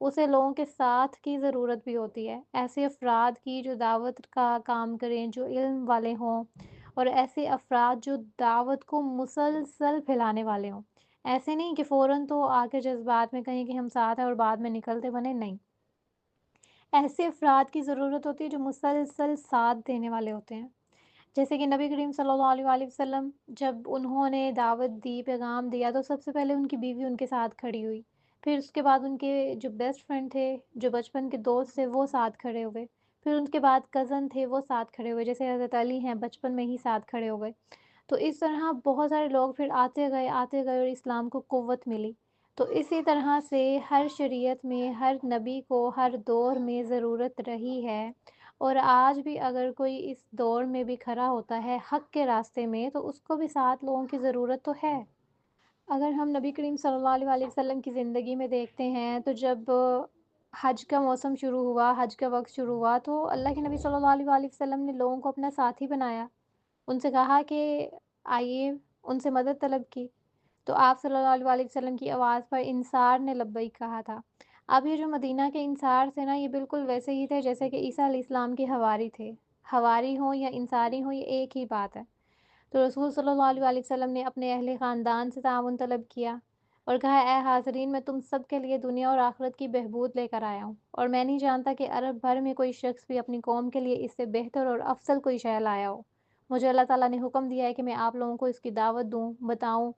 اسے لوگوں کے ساتھ کی ضرورت بھی ہوتی ہے، ایسے افراد کی جو دعوت کا کام کریں، جو علم والے ہوں، اور ایسے افراد جو دعوت کو مسلسل پھیلانے والے ہوں۔ ایسے نہیں کہ فوراً تو آ کے جذبات میں کہیں کہ ہم ساتھ ہیں اور بعد میں نکلتے بنے، نہیں۔ ایسے افراد کی ضرورت ہوتی ہے جو مسلسل ساتھ دینے والے ہوتے ہیں۔ جیسے کہ نبی کریم صلی اللہ علیہ وآلہ وسلم جب انہوں نے دعوت دی، پیغام دیا، تو سب سے پہلے ان کی بیوی ان کے ساتھ کھڑی ہوئی۔ پھر اس کے بعد ان کے جو بیسٹ فرینڈ تھے، جو بچپن کے دوست تھے، وہ ساتھ کھڑے ہوئے۔ پھر ان کے بعد کزن تھے، وہ ساتھ کھڑے ہوئے، جیسے حضرت علی ہیں، بچپن میں ہی ساتھ کھڑے ہو گئے۔ تو اس طرح بہت سارے لوگ پھر آتے گئے اور اسلام کو قوت ملی۔ تو اسی طرح سے ہر شریعت میں ہر نبی کو ہر دور میں ضرورت رہی ہے، اور آج بھی اگر کوئی اس دور میں بھی کھڑا ہوتا ہے حق کے راستے میں، تو اس کو بھی ساتھ لوگوں کی ضرورت تو ہے۔ اگر ہم نبی کریم صلی اللہ علیہ وآلہ وسلم کی زندگی میں دیکھتے ہیں تو جب حج کا موسم شروع ہوا، حج کا وقت شروع ہوا، تو اللہ کے نبی صلی اللہ علیہ وآلہ وسلم نے لوگوں کو اپنا ساتھی بنایا، ان سے کہا کہ آئیے، ان سے مدد طلب کی۔ تو آپ صلی اللہ علیہ وآلہ وسلم کی آواز پر انصار نے لبیک کہا تھا۔ اب یہ جو مدینہ کے انصار تھے نا، یہ بالکل ویسے ہی تھے جیسے کہ عیسیٰ علیہ السلام کے حواری تھے۔ حواری ہوں یا انصاری ہوں، یہ ایک ہی بات ہے۔ تو رسول صلی اللہ علیہ وآلہ وسلم نے اپنے اہل خاندان سے تعاون طلب کیا اور کہا، اے حاضرین، میں تم سب کے لیے دنیا اور آخرت کی بہبود لے کر آیا ہوں، اور میں نہیں جانتا کہ عرب بھر میں کوئی شخص بھی اپنی قوم کے لیے اس سے بہتر اور افضل کوئی شے لایا ہو۔ مجھے اللہ تعالیٰ نے حکم دیا ہے کہ میں آپ لوگوں کو اس کی دعوت دوں، بتاؤں،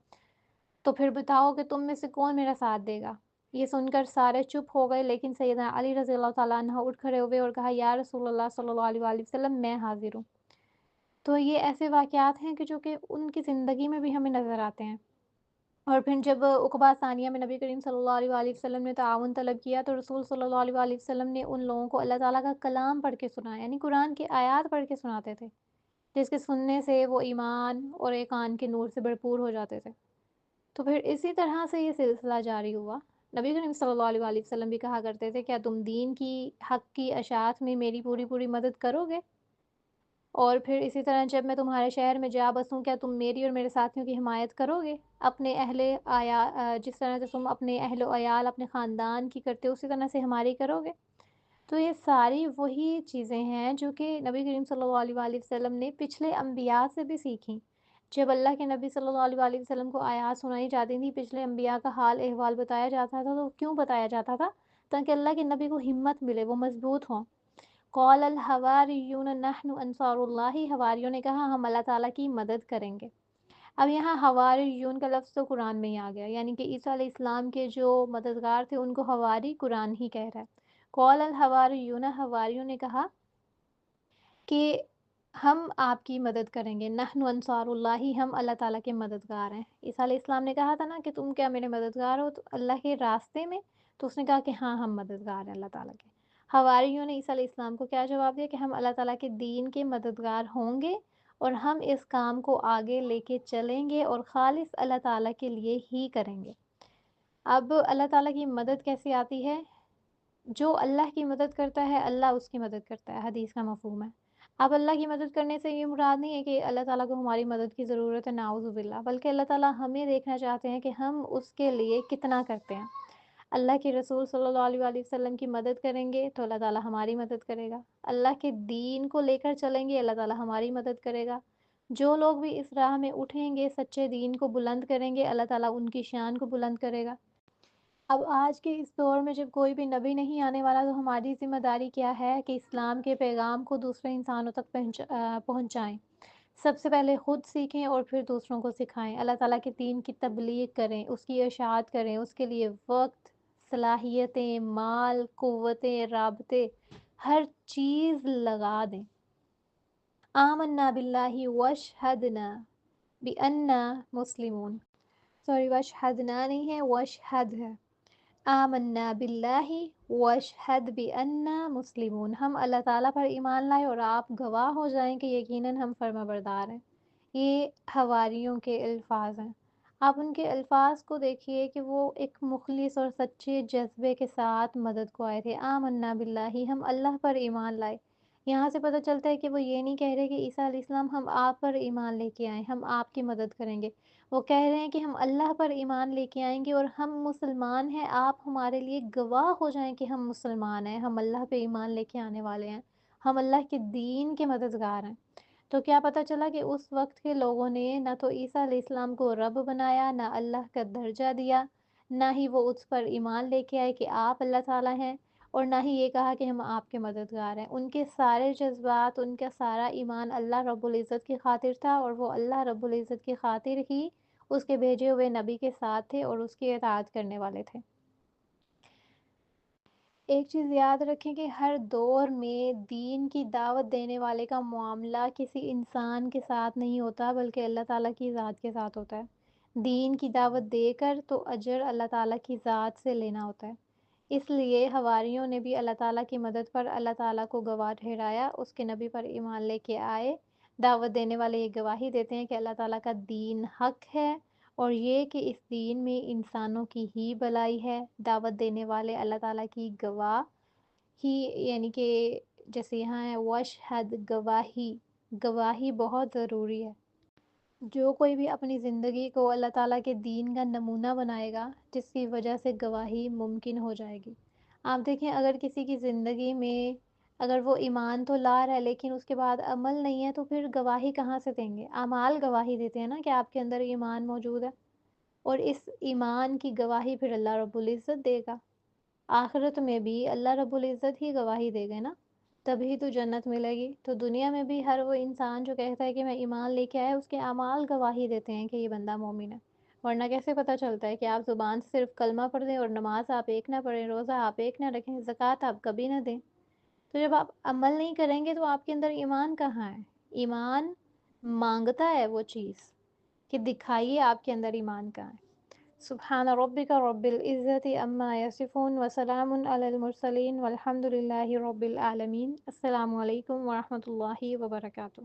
تو پھر بتاؤ کہ تم میں سے کون میرا ساتھ دے گا؟ یہ سن کر سارے چپ ہو گئے، لیکن سیدنا علی رضی اللہ تعالیٰ عنہ اٹھ کھڑے ہوئے اور کہا، یا رسول اللہ صلی اللہ علیہ وآلہ وسلم، میں حاضر ہوں۔ تو یہ ایسے واقعات ہیں کہ جو کہ ان کی زندگی میں بھی ہمیں نظر آتے ہیں۔ اور پھر جب عقبہ ثانیہ میں نبی کریم صلی اللہ علیہ وآلہ وسلم نے تعاون طلب کیا، تو رسول صلی اللہ علیہ وآلہ وسلم نے ان لوگوں کو اللہ تعالیٰ کا کلام پڑھ کے سنایا، یعنی قرآن کی آیات پڑھ کے سناتے تھے، جس کے سننے سے وہ ایمان اور ایقان کے نور سے بھرپور ہو جاتے تھے۔ تو پھر اسی طرح سے یہ سلسلہ جاری ہوا۔ نبی کریم صلی اللہ علیہ وآلہ وسلم بھی کہا کرتے تھے، کیا تم دین کی حق کی اشاعت میں میری پوری پوری مدد کرو گے؟ اور پھر اسی طرح جب میں تمہارے شہر میں جا بسوں، کیا تم میری اور میرے ساتھیوں کی حمایت کرو گے؟ اپنے جس طرح سے تم اپنے اہل و عیال، اپنے خاندان کی کرتے ہو، اسی طرح سے ہماری کرو گے؟ تو یہ ساری وہی چیزیں ہیں جو کہ نبی کریم صلی اللہ علیہ وآلہ وسلم نے پچھلے انبیاء سے بھی سیکھیں۔ جب اللہ کے نبی صلی اللہ علیہ وآلہ وسلم کو آیات سنائی جاتی تھیں، پچھلے انبیاء کا حال احوال بتایا جاتا تھا، تو کیوں بتایا جاتا تھا؟ تاکہ اللہ کے نبی کو ہمت ملے، وہ مضبوط ہوں۔ قال الحواریون نحن انصار اللہ، حواریوں نے کہا ہم اللہ تعالیٰ کی مدد کریں گے۔ اب یہاں حواریون کا لفظ تو قرآن میں ہی آ گیا، یعنی کہ عیسیٰ علیہ السلام کے جو مددگار تھے ان کو حواری قرآن ہی کہہ رہا ہے۔ قال الحواریون، حواریوں نے کہا کہ ہم آپ کی مدد کریں گے، نحن انصار اللہ، ہم اللہ تعالیٰ کے مددگار ہیں۔ عیسیٰ علیہ السلام نے کہا تھا نا کہ تم کیا میرے مددگار ہو تو اللہ کے راستے میں؟ تو اس نے کہا کہ ہاں، ہم مددگار ہیں اللہ تعالیٰ کے۔ حواریوں نے عیسیٰ علیہ السلام کو کیا جواب دیا کہ ہم اللہ تعالیٰ کے دین کے مددگار ہوں گے، اور ہم اس کام کو آگے لے کے چلیں گے اور خالص اللہ تعالیٰ کے لیے ہی کریں گے۔ اب اللہ تعالیٰ کی مدد کیسے آتی ہے؟ جو اللہ کی مدد کرتا ہے، اللہ اس کی مدد کرتا ہے، حدیث کا مفہوم ہے۔ اب اللہ کی مدد کرنے سے یہ مراد نہیں ہے کہ اللہ تعالیٰ کو ہماری مدد کی ضرورت ہے، نعوذ باللہ، بلکہ اللہ تعالیٰ ہمیں دیکھنا چاہتے ہیں کہ ہم اس کے لیے کتنا کرتے ہیں۔ اللہ کے رسول صلی اللہ علیہ وآلہ وسلم کی مدد کریں گے تو اللہ تعالیٰ ہماری مدد کرے گا، اللہ کے دین کو لے کر چلیں گے، اللہ تعالیٰ ہماری مدد کرے گا۔ جو لوگ بھی اس راہ میں اٹھیں گے، سچے دین کو بلند کریں گے، اللہ تعالیٰ ان کی شان کو بلند کرے گا۔ اب آج کے اس دور میں جب کوئی بھی نبی نہیں آنے والا، تو ہماری ذمہ داری کیا ہے کہ اسلام کے پیغام کو دوسرے انسانوں تک پہنچائیں۔ سب سے پہلے خود سیکھیں اور پھر دوسروں کو سکھائیں، اللہ تعالیٰ کے دین کی تبلیغ کریں، اس کی اشاعت کریں، اس کے لیے وقت، صلاحیتیں، مال، قوتیں، رابطے، ہر چیز لگا دیں۔ آمنا باللہ واشہدنا بأننا مسلمون، سوری، واشہدنا نہیں ہے، واشہد ہے۔ آمنا باللہ واشہد بأننا مسلمون، ہم اللہ تعالیٰ پر ایمان لائے اور آپ گواہ ہو جائیں کہ یقیناً ہم فرما بردار ہیں۔ یہ حواریوں کے الفاظ ہیں۔ آپ ان کے الفاظ کو دیکھیے کہ وہ ایک مخلص اور سچے جذبے کے ساتھ مدد کو آئے تھے۔ آمنا باللہ، ہم اللہ پر ایمان لائے، یہاں سے پتہ چلتا ہے کہ وہ یہ نہیں کہہ رہے کہ عیسیٰ علیہ السلام ہم آپ پر ایمان لے کے آئیں، ہم آپ کی مدد کریں گے۔ وہ کہہ رہے ہیں کہ ہم اللہ پر ایمان لے کے آئیں گے اور ہم مسلمان ہیں، آپ ہمارے لیے گواہ ہو جائیں کہ ہم مسلمان ہیں، ہم اللہ پہ ایمان لے کے آنے والے ہیں، ہم اللہ کے دین کے مددگار ہیں۔ تو کیا پتہ چلا کہ اس وقت کے لوگوں نے نہ تو عیسیٰ علیہ السلام کو رب بنایا، نہ اللہ کا درجہ دیا، نہ ہی وہ اس پر ایمان لے کے آئے کہ آپ اللہ تعالیٰ ہیں، اور نہ ہی یہ کہا کہ ہم آپ کے مددگار ہیں۔ ان کے سارے جذبات، ان کا سارا ایمان اللہ رب العزت کی خاطر تھا، اور وہ اللہ رب العزت کی خاطر ہی اس کے بھیجے ہوئے نبی کے ساتھ تھے اور اس کی اطاعت کرنے والے تھے۔ ایک چیز یاد رکھیں کہ ہر دور میں دین کی دعوت دینے والے کا معاملہ کسی انسان کے ساتھ نہیں ہوتا، بلکہ اللہ تعالیٰ کی ذات کے ساتھ ہوتا ہے۔ دین کی دعوت دے کر تو اجر اللہ تعالیٰ کی ذات سے لینا ہوتا ہے۔ اس لیے حواریوں نے بھی اللہ تعالیٰ کی مدد پر اللہ تعالیٰ کو گواہ ٹھہرایا، اس کے نبی پر ایمان لے کے آئے۔ دعوت دینے والے یہ گواہی دیتے ہیں کہ اللہ تعالیٰ کا دین حق ہے، اور یہ کہ اس دین میں انسانوں کی ہی بھلائی ہے۔ دعوت دینے والے اللہ تعالیٰ کی گواہ ہی، یعنی کہ جیسے یہاں ہے واشہد، گواہی، گواہی بہت ضروری ہے۔ جو کوئی بھی اپنی زندگی کو اللہ تعالیٰ کے دین کا نمونہ بنائے گا، جس کی وجہ سے گواہی ممکن ہو جائے گی۔ آپ دیکھیں اگر کسی کی زندگی میں اگر وہ ایمان تو لا رہا ہے لیکن اس کے بعد عمل نہیں ہے، تو پھر گواہی کہاں سے دیں گے؟ اعمال گواہی دیتے ہیں نا کہ آپ کے اندر ایمان موجود ہے، اور اس ایمان کی گواہی پھر اللہ رب العزت دے گا۔ آخرت میں بھی اللہ رب العزت ہی گواہی دے گا نا، تبھی تو جنت ملے گی۔ تو دنیا میں بھی ہر وہ انسان جو کہتا ہے کہ میں ایمان لے کے آیا، اس کے اعمال گواہی دیتے ہیں کہ یہ بندہ مومن ہے۔ ورنہ کیسے پتہ چلتا ہے کہ آپ زبان سے صرف کلمہ پڑھ دیں اور نماز آپ ایک نہ پڑھیں، روزہ آپ ایک نہ رکھیں، زکوٰۃ آپ کبھی نہ دیں؟ تو جب آپ عمل نہیں کریں گے تو آپ کے اندر ایمان کہاں ہے؟ ایمان مانگتا ہے وہ چیز کہ دکھائیے آپ کے اندر ایمان کہاں ہے۔ سبحان ربک رب العزت عما یصفون وسلام علی المرسلین والحمد للہ رب العالمین۔ السلام علیکم ورحمۃ اللہ وبرکاتہ۔